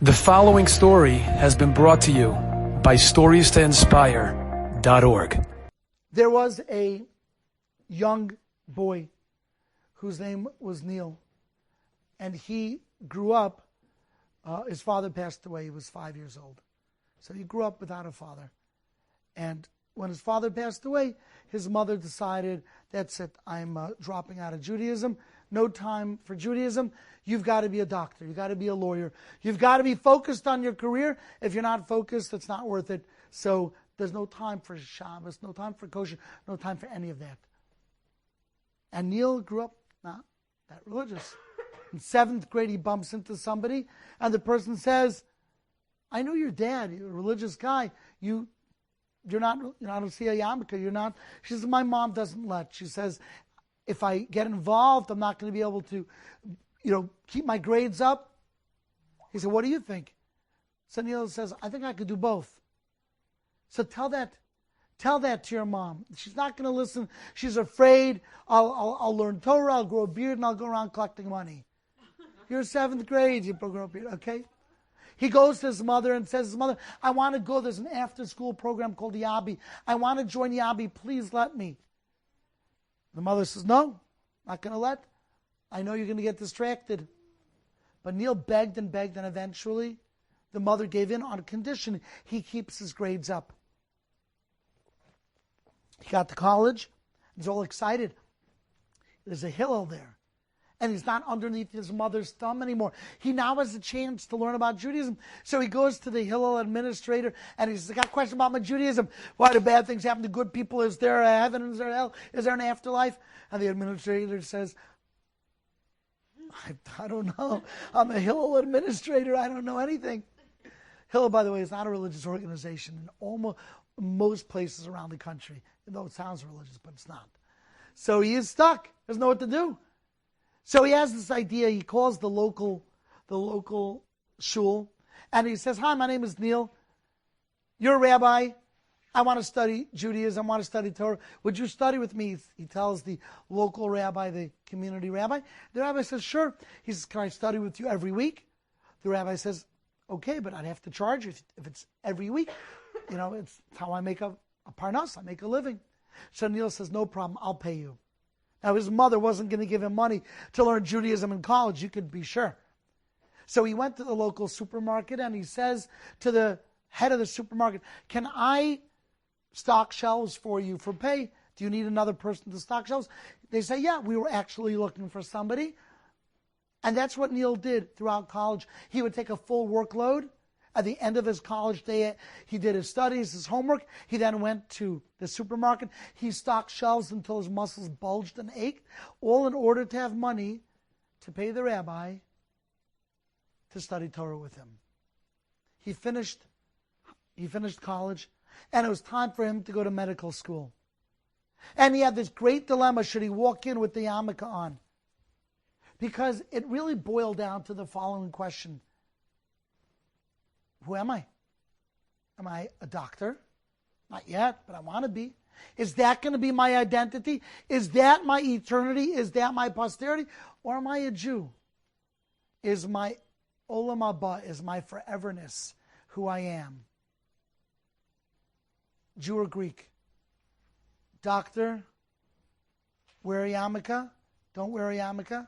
The following story has been brought to you by StoriesToInspire.org. There was a young boy whose name was Neil, and he grew up, his father passed away, he was 5 years old. So he grew up without a father. And when his father passed away, his mother decided, that's it, I'm dropping out of Judaism. No time for Judaism. You've got to be a doctor. You've got to be a lawyer. You've got to be focused on your career. If you're not focused, it's not worth it. So there's no time for Shabbos, no time for kosher, no time for any of that. And Neil grew up not that religious. In 7th grade, he bumps into somebody, and the person says, I know your dad. You're a religious guy. You're not a yarmulke. You're not. She says, my mom doesn't let. She says, if I get involved, I'm not going to be able to, keep my grades up. He said, what do you think? So Neil says, I think I could do both. So tell that to your mom. She's not going to listen. She's afraid. I'll learn Torah, I'll grow a beard, and I'll go around collecting money. You're 7th grade, you grow a beard, okay? He goes to his mother and says, mother, I want to go. There's an after-school program called Yabi. I want to join Yabi. Please let me. The mother says, no, not going to let. I know you're going to get distracted. But Neil begged, and eventually the mother gave in on a condition. He keeps his grades up. He got to college. He's all excited. There's a Hillel there. And he's not underneath his mother's thumb anymore. He now has a chance to learn about Judaism. So he goes to the Hillel administrator and he says, I got a question about my Judaism. Why do bad things happen to good people? Is there a heaven? Is there a hell? Is there an afterlife? And the administrator says, I don't know. I'm a Hillel administrator. I don't know anything. Hillel, by the way, is not a religious organization in most places around the country. Though it sounds religious, but it's not. So he is stuck. Doesn't know what to do. So he has this idea. He calls the local shul, and he says, hi, my name is Neil. You're a rabbi. I want to study Judaism. I want to study Torah. Would you study with me? He tells the local rabbi, the community rabbi. The rabbi says, sure. He says, can I study with you every week? The rabbi says, okay, but I'd have to charge you if it's every week. It's how I make a parnas. I make a living. So Neil says, no problem. I'll pay you. Now, his mother wasn't going to give him money to learn Judaism in college, you could be sure. So he went to the local supermarket and he says to the head of the supermarket, can I stock shelves for you for pay? Do you need another person to stock shelves? They say, yeah, we were actually looking for somebody. And that's what Neil did throughout college. He would take a full workload. At the end of his college day, he did his studies, his homework. He then went to the supermarket. He stocked shelves until his muscles bulged and ached, all in order to have money to pay the rabbi to study Torah with him. He finished college, and it was time for him to go to medical school. And he had this great dilemma, should he walk in with the yarmulke on? Because it really boiled down to the following question. Who am I? Am I a doctor? Not yet, but I want to be. Is that going to be my identity? Is that my eternity? Is that my posterity? Or am I a Jew? Is my olam haba, is my foreverness who I am? Jew or Greek? Doctor, wear a yarmulke? Don't wear a yarmulke?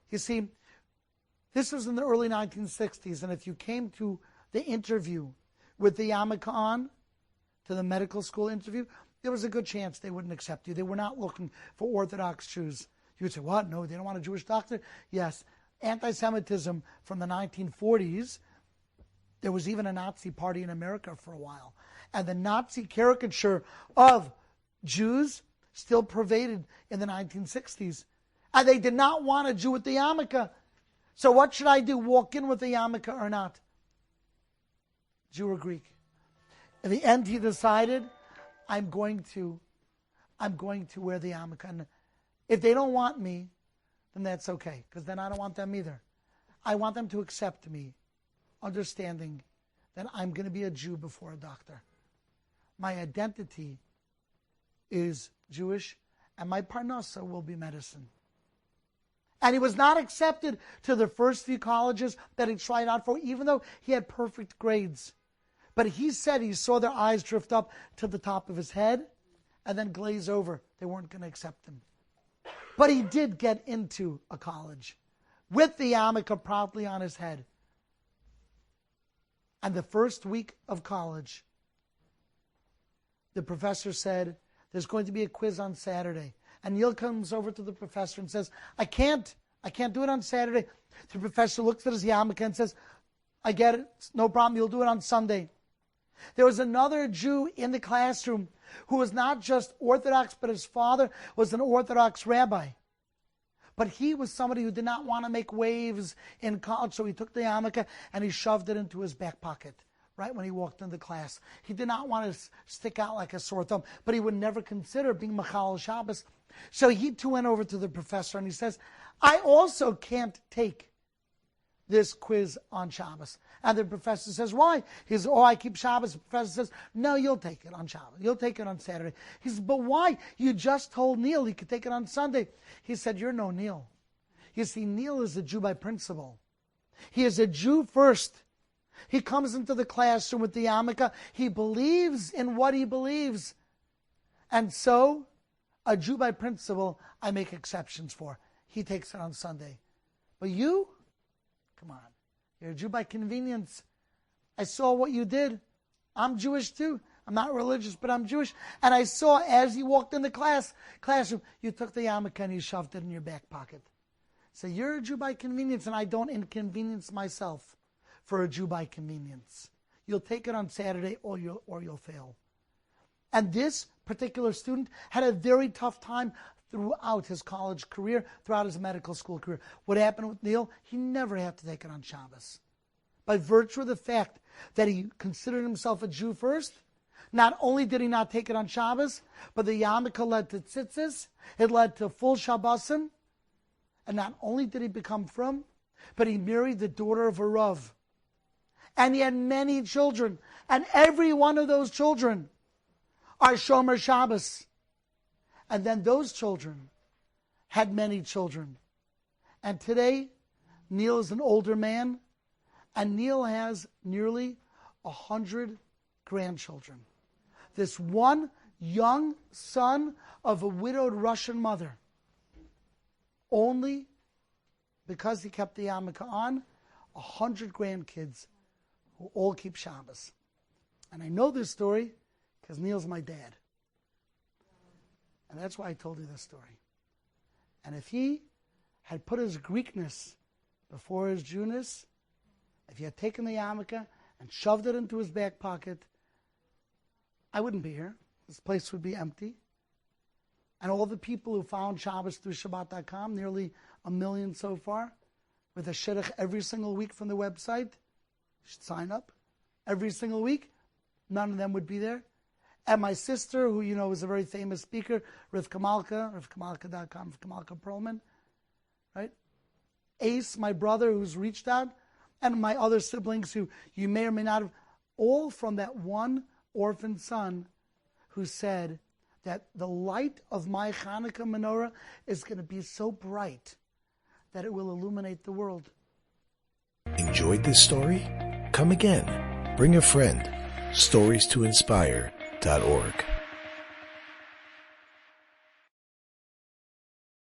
You see, this was in the early 1960s, and if you came to the interview with the yarmulke on, to the medical school interview, there was a good chance they wouldn't accept you. They were not looking for Orthodox Jews. You would say, what? No, they don't want a Jewish doctor? Yes. Anti-Semitism from the 1940s, there was even a Nazi party in America for a while. And the Nazi caricature of Jews still pervaded in the 1960s. And they did not want a Jew with the yarmulke. So what should I do? Walk in with the yarmulke or not? Jew or Greek? In the end, he decided, I'm going to wear the yarmulke. And if they don't want me, then that's okay, because then I don't want them either. I want them to accept me, understanding that I'm going to be a Jew before a doctor. My identity is Jewish, and my parnasa will be medicine. And he was not accepted to the first few colleges that he tried out for, even though he had perfect grades. But he said he saw their eyes drift up to the top of his head and then glaze over. They weren't going to accept him. But he did get into a college with the yarmulke proudly on his head. And the first week of college, the professor said, there's going to be a quiz on Saturday. And Neil comes over to the professor and says, I can't do it on Saturday. The professor looks at his yarmulke and says, I get it, it's no problem, you'll do it on Sunday. There was another Jew in the classroom who was not just Orthodox, but his father was an Orthodox rabbi. But he was somebody who did not want to make waves in college, so he took the yarmulke and he shoved it into his back pocket right when he walked into class. He did not want to stick out like a sore thumb, but he would never consider being Machal Shabbos. So he too went over to the professor and he says, I also can't take this quiz on Shabbos. And the professor says, why? He says, I keep Shabbos. The professor says, no, you'll take it on Shabbos. You'll take it on Saturday. He says, but why? You just told Neil he could take it on Sunday. He said, you're no Neil. You see, Neil is a Jew by principle. He is a Jew first. He comes into the classroom with the yarmulke. He believes in what he believes. And so, a Jew by principle, I make exceptions for. He takes it on Sunday. But you? Come on. You're a Jew by convenience. I saw what you did. I'm Jewish too. I'm not religious, but I'm Jewish. And I saw as you walked in the classroom, you took the yarmulke and you shoved it in your back pocket. So you're a Jew by convenience, and I don't inconvenience myself for a Jew by convenience. You'll take it on Saturday or you'll fail. And this particular student had a very tough time throughout his college career, throughout his medical school career. What happened with Neil? He never had to take it on Shabbos. By virtue of the fact that he considered himself a Jew first, not only did he not take it on Shabbos, but the yarmulke led to tzitzis, it led to full Shabbosim, and not only did he become frum, but he married the daughter of a Rav. And he had many children, and every one of those children are Shomer Shabbos. And then those children had many children. And today, Neil is an older man, and Neil has nearly 100 grandchildren. This one young son of a widowed Russian mother, only because he kept the yarmulke on, 100 grandkids who all keep Shabbos. And I know this story because Neil's my dad. And that's why I told you this story. And if he had put his Greekness before his Jewness, if he had taken the yarmulke and shoved it into his back pocket, I wouldn't be here. This place would be empty. And all the people who found Shabbos through Shabbat.com, nearly 1 million so far, with a shidduch every single week from the website, you should sign up. Every single week, none of them would be there. And my sister, who you know is a very famous speaker, Rivka Malka, RivkaMalka.com, Rivka Malka Perlman, right? Ace, my brother, who's reached out, and my other siblings who you may or may not have, all from that one orphan son who said that the light of my Hanukkah menorah is going to be so bright that it will illuminate the world. Enjoyed this story? Come again. Bring a friend. StoriesToInspire.org